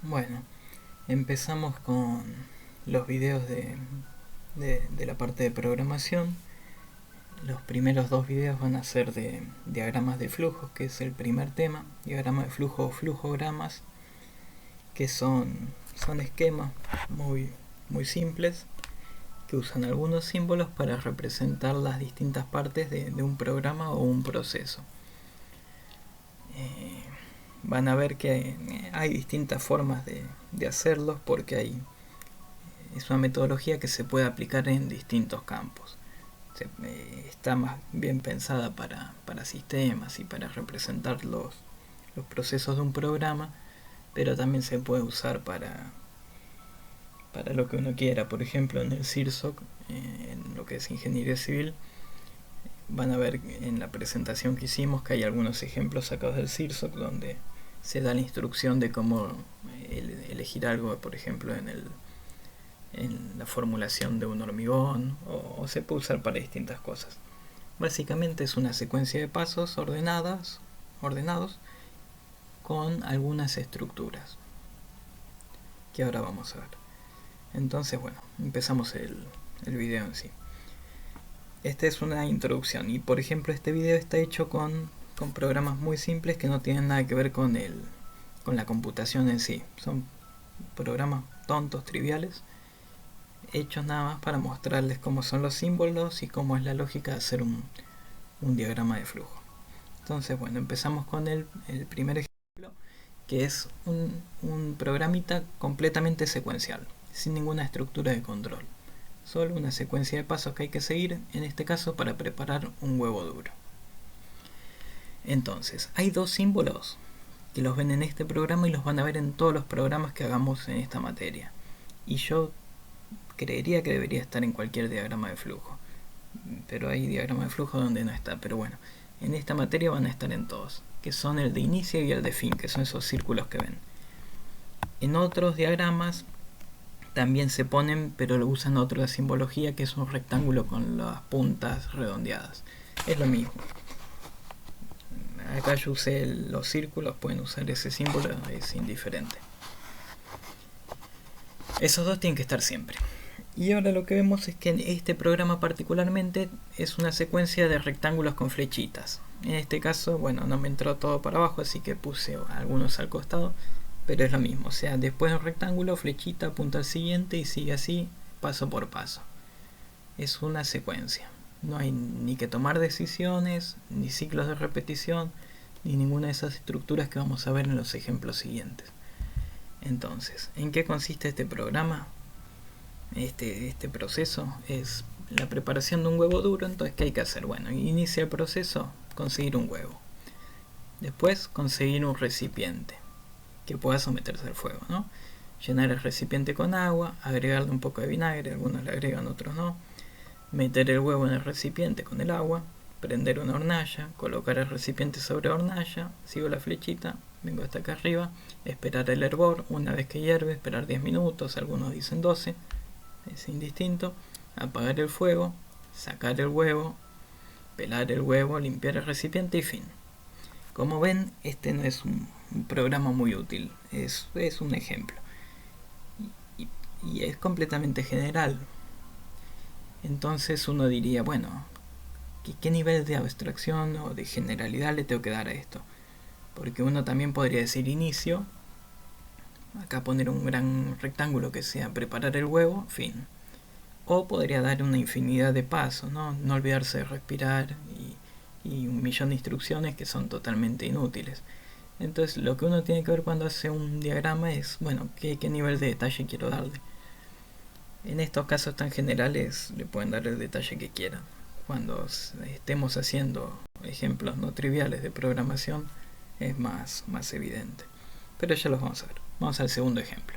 Bueno, empezamos con los videos de la parte de programación. Los primeros dos videos van a ser de diagramas de flujos, que es el primer tema. Diagrama de flujo o flujogramas, que son esquemas muy simples que usan algunos símbolos para representar las distintas partes de un programa o un proceso. Eh, Van a ver que hay distintas formas de hacerlos porque es una metodología que se puede aplicar en distintos campos. Está más bien pensada para sistemas y para representar los procesos de un programa, pero también se puede usar para lo que uno quiera. Por ejemplo, en el CIRSOC, en lo que es ingeniería civil, van a ver en la presentación que hicimos que hay algunos ejemplos sacados del CIRSOC donde se da la instrucción de cómo elegir algo, por ejemplo, en la formulación de un hormigón, o se puede usar para distintas cosas. Básicamente es una secuencia de pasos ordenados con algunas estructuras que ahora vamos a ver. Entonces, bueno, empezamos el video en sí. Esta es una introducción y, por ejemplo, este video está hecho con programas muy simples que no tienen nada que ver con la computación en sí. Son programas tontos, triviales, hechos nada más para mostrarles cómo son los símbolos y cómo es la lógica de hacer un diagrama de flujo. Entonces, bueno, empezamos con el primer ejemplo, que es un programita completamente secuencial, sin ninguna estructura de control. Solo una secuencia de pasos que hay que seguir, en este caso para preparar un huevo duro. Entonces, hay dos símbolos que los ven en este programa y los van a ver en todos los programas que hagamos en esta materia. Y yo creería que debería estar en cualquier diagrama de flujo. Pero hay diagrama de flujo donde no está. Pero bueno, en esta materia van a estar en todos, que son el de inicio y el de fin, que son esos círculos que ven. En otros diagramas también se ponen, pero lo usan otra simbología, que es un rectángulo con las puntas redondeadas. Es lo mismo. Acá yo usé los círculos, pueden usar ese símbolo, es indiferente. Esos dos tienen que estar siempre. Y ahora lo que vemos es que en este programa particularmente es una secuencia de rectángulos con flechitas. En este caso, bueno, no me entró todo para abajo, así que puse algunos al costado, pero es lo mismo. O sea, después del rectángulo, flechita, apunta al siguiente y sigue así, paso por paso. Es una secuencia. No hay ni que tomar decisiones, ni ciclos de repetición, ni ninguna de esas estructuras que vamos a ver en los ejemplos siguientes. Entonces, ¿en qué consiste este programa? Este proceso es la preparación de un huevo duro. Entonces, ¿qué hay que hacer? Bueno, inicia el proceso, conseguir un huevo. Después, conseguir un recipiente que pueda someterse al fuego, ¿no? Llenar el recipiente con agua, agregarle un poco de vinagre, algunos le agregan, otros no. Meter el huevo en el recipiente con el agua, prender una hornalla, colocar el recipiente sobre la hornalla, sigo la flechita, vengo hasta acá arriba, esperar el hervor, una vez que hierve, esperar 10 minutos, algunos dicen 12, es indistinto, apagar el fuego, sacar el huevo, pelar el huevo, limpiar el recipiente y fin. Como ven, este no es un programa muy útil, es un ejemplo. Y es completamente general. Entonces uno diría, bueno, ¿qué nivel de abstracción o de generalidad le tengo que dar a esto? Porque uno también podría decir inicio, acá poner un gran rectángulo que sea preparar el huevo, fin. O podría dar una infinidad de pasos, no olvidarse de respirar y un millón de instrucciones que son totalmente inútiles. Entonces lo que uno tiene que ver cuando hace un diagrama es, bueno, qué nivel de detalle quiero darle. En estos casos tan generales le pueden dar el detalle que quieran. Cuando estemos haciendo ejemplos no triviales de programación es más evidente. Pero ya los vamos a ver. Vamos al segundo ejemplo.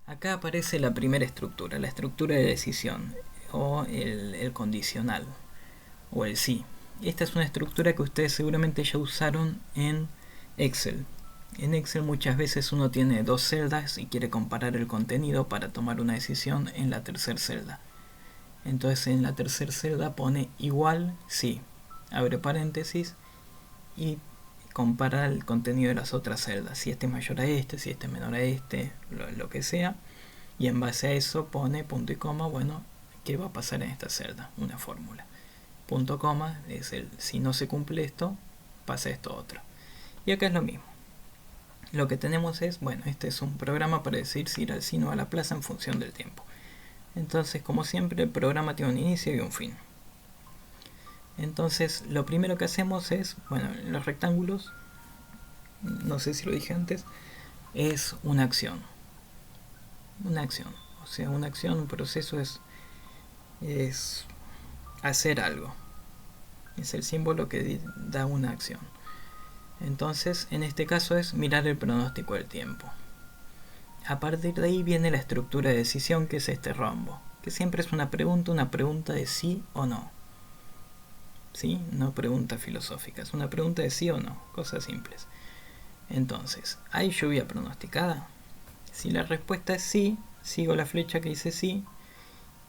Acá aparece la primera estructura, la estructura de decisión o el condicional o el sí. Esta es una estructura que ustedes seguramente ya usaron en Excel. En Excel muchas veces uno tiene dos celdas y quiere comparar el contenido para tomar una decisión en la tercera celda. Entonces en la tercera celda pone igual sí, abre paréntesis y compara el contenido de las otras celdas, si este es mayor a este, si este es menor a este, lo que sea, y en base a eso pone punto y coma, bueno, ¿qué va a pasar en esta celda? Una fórmula. Punto coma es el, si no se cumple esto, pasa esto otro. Y acá es lo mismo. Lo que tenemos es, bueno, este es un programa para decir si ir al cine o a la plaza en función del tiempo. Entonces, como siempre, el programa tiene un inicio y un fin. Entonces, lo primero que hacemos es, bueno, en los rectángulos, no sé si lo dije antes, es una acción. Una acción. O sea, una acción, un proceso es hacer algo. Es el símbolo que da una acción. Entonces, en este caso es mirar el pronóstico del tiempo. A partir de ahí viene la estructura de decisión, que es este rombo, que siempre es una pregunta de sí o no. ¿Sí? No pregunta filosófica, es una pregunta de sí o no, cosas simples. Entonces, ¿hay lluvia pronosticada? Si la respuesta es sí, sigo la flecha que dice sí,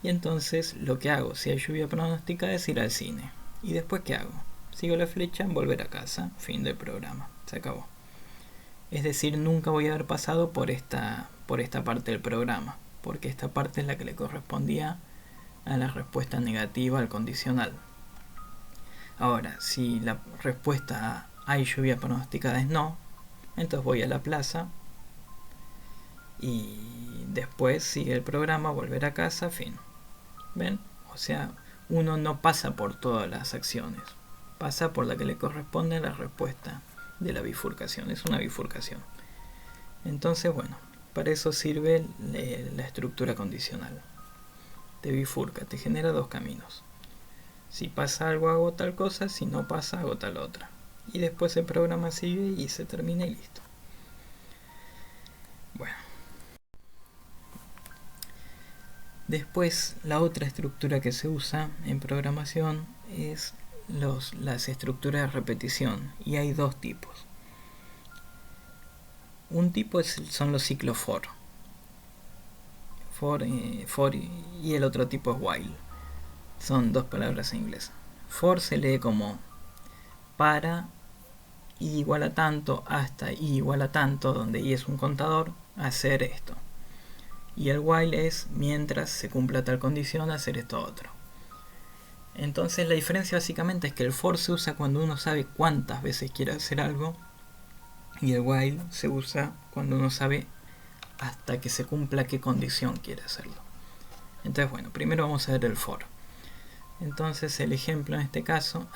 y entonces lo que hago, si hay lluvia pronosticada, es ir al cine. ¿Y después qué hago? Sigo la flecha, volver a casa, fin del programa, se acabó. Es decir, nunca voy a haber pasado por esta parte del programa, porque esta parte es la que le correspondía a la respuesta negativa al condicional. Ahora, si la respuesta a hay lluvia pronosticada es no, entonces voy a la plaza y después sigue el programa, volver a casa, fin. ¿Ven? O sea, uno no pasa por todas las acciones, pasa por la que le corresponde a la respuesta de la bifurcación, es una bifurcación. Entonces, bueno, para eso sirve la estructura condicional. Te bifurca, te genera dos caminos. Si pasa algo, hago tal cosa, si no pasa, hago tal otra. Y después el programa sigue y se termina y listo. Bueno. Después, la otra estructura que se usa en programación es las estructuras de repetición. Y hay dos tipos. Un tipo son los ciclos for. For y el otro tipo es while. Son dos palabras en inglés. For se lee como para i igual a tanto hasta i igual a tanto, donde i es un contador, hacer esto. Y el while es mientras se cumpla tal condición, hacer esto otro. Entonces la diferencia básicamente es que el for se usa cuando uno sabe cuántas veces quiere hacer algo, y el while se usa cuando uno sabe hasta que se cumpla qué condición quiere hacerlo. Entonces, bueno, primero vamos a ver el for. Entonces el ejemplo en este caso,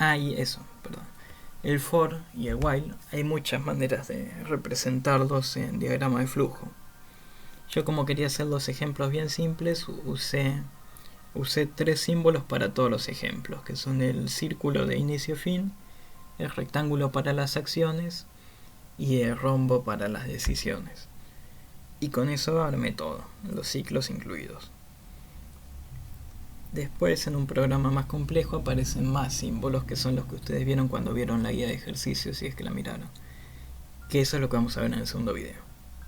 el for y el while, hay muchas maneras de representarlos en diagrama de flujo. Yo, como quería hacer los ejemplos bien simples, usé tres símbolos para todos los ejemplos, que son el círculo de inicio-fin, el rectángulo para las acciones y el rombo para las decisiones. Y con eso armé todo, los ciclos incluidos. Después, en un programa más complejo, aparecen más símbolos, que son los que ustedes vieron cuando vieron la guía de ejercicios, si es que la miraron. Que eso es lo que vamos a ver en el segundo video.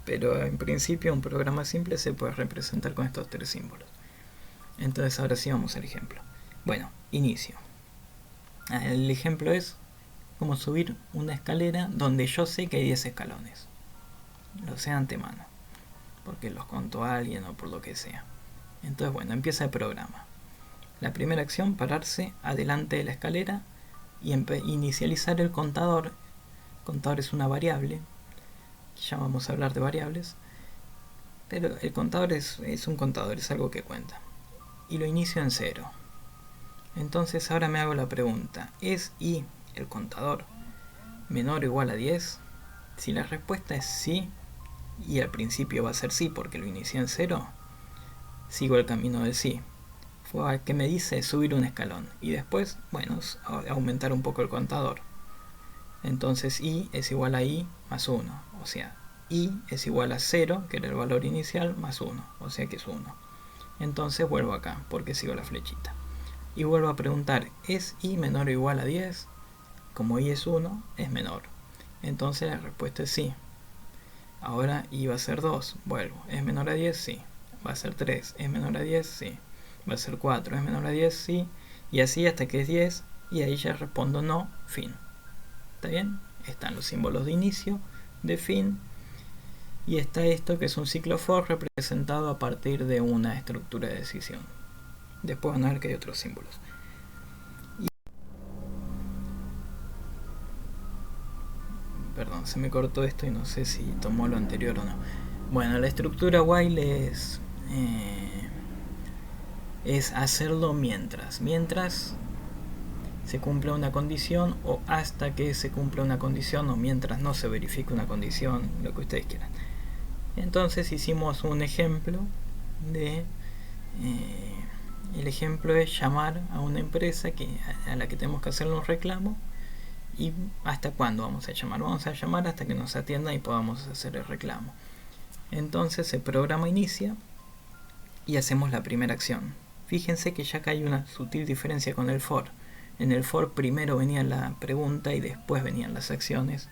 Pero en principio un programa simple se puede representar con estos tres símbolos. Entonces ahora sí vamos al ejemplo. Bueno, inicio. El ejemplo es como subir una escalera donde yo sé que hay 10 escalones. Lo sé de antemano, porque los contó alguien o por lo que sea. Entonces, bueno, empieza el programa. La primera acción, pararse adelante de la escalera y inicializar el contador. El contador es una variable. Ya vamos a hablar de variables. Pero el contador es un contador, es algo que cuenta. Y lo inicio en 0. Entonces ahora me hago la pregunta, ¿es i, el contador, menor o igual a 10? Si la respuesta es sí, y al principio va a ser sí porque lo inicié en 0, sigo el camino del sí. Fue que me dice subir un escalón y después, bueno, aumentar un poco el contador. Entonces i es igual a i más 1, o sea, i es igual a 0, que era el valor inicial, más 1, o sea que es 1. Entonces vuelvo acá, porque sigo la flechita. Y vuelvo a preguntar, ¿es i menor o igual a 10? Como i es 1, es menor. Entonces la respuesta es sí. Ahora i va a ser 2, vuelvo. ¿Es menor a 10? Sí. Va a ser 3, ¿es menor a 10? Sí. Va a ser 4, ¿es menor a 10? Sí. Y así hasta que es 10, y ahí ya respondo no, fin. ¿Está bien? están los símbolos de inicio, de fin, y está esto que es un ciclo for representado a partir de una estructura de decisión. Después van a ver que hay otros símbolos. Perdón, se me cortó esto y no sé si tomó lo anterior o no. Bueno, la estructura while es hacerlo mientras se cumpla una condición, o hasta que se cumpla una condición, o mientras no se verifique una condición, lo que ustedes quieran. Entonces hicimos un ejemplo de el ejemplo es llamar a una empresa a la que tenemos que hacerle un reclamo. ¿Y hasta cuándo vamos a llamar? Vamos a llamar hasta que nos atienda y podamos hacer el reclamo. Entonces el programa inicia y hacemos la primera acción. Fíjense que ya acá hay una sutil diferencia con el for. En el for primero venía la pregunta y después venían las acciones.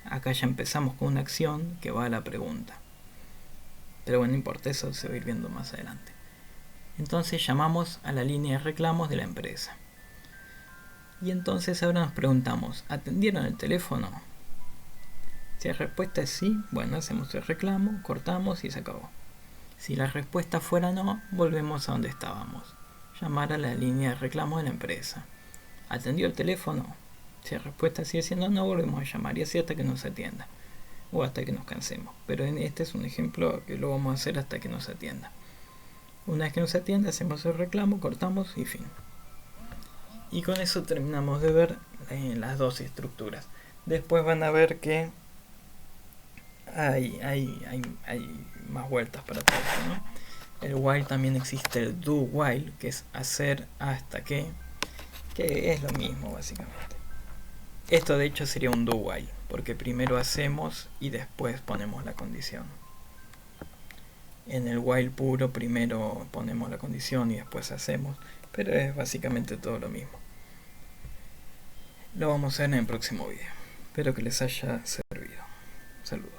Acá ya empezamos con una acción que va a la pregunta. Pero bueno, no importa, eso se va a ir viendo más adelante. Entonces llamamos a la línea de reclamos de la empresa. Y entonces ahora nos preguntamos, ¿atendieron el teléfono? Si la respuesta es sí, bueno, hacemos el reclamo, cortamos y se acabó. Si la respuesta fuera no, volvemos a donde estábamos. Llamar a la línea de reclamo de la empresa. ¿Atendió el teléfono? Si la respuesta sigue siendo no, volvemos a llamar y así hasta que nos atienda. O hasta que nos cansemos. Pero este es un ejemplo que lo vamos a hacer hasta que nos atienda. Una vez que nos atienda, hacemos el reclamo, cortamos y fin. Y con eso terminamos de ver las dos estructuras. Después van a ver que hay más vueltas para todo esto, ¿no? El while también existe el do while, que es hacer hasta que es lo mismo básicamente. Esto de hecho sería un do while, porque primero hacemos y después ponemos la condición. En el while puro primero ponemos la condición y después hacemos, pero es básicamente todo lo mismo. Lo vamos a ver en el próximo video. Espero que les haya servido. Saludos.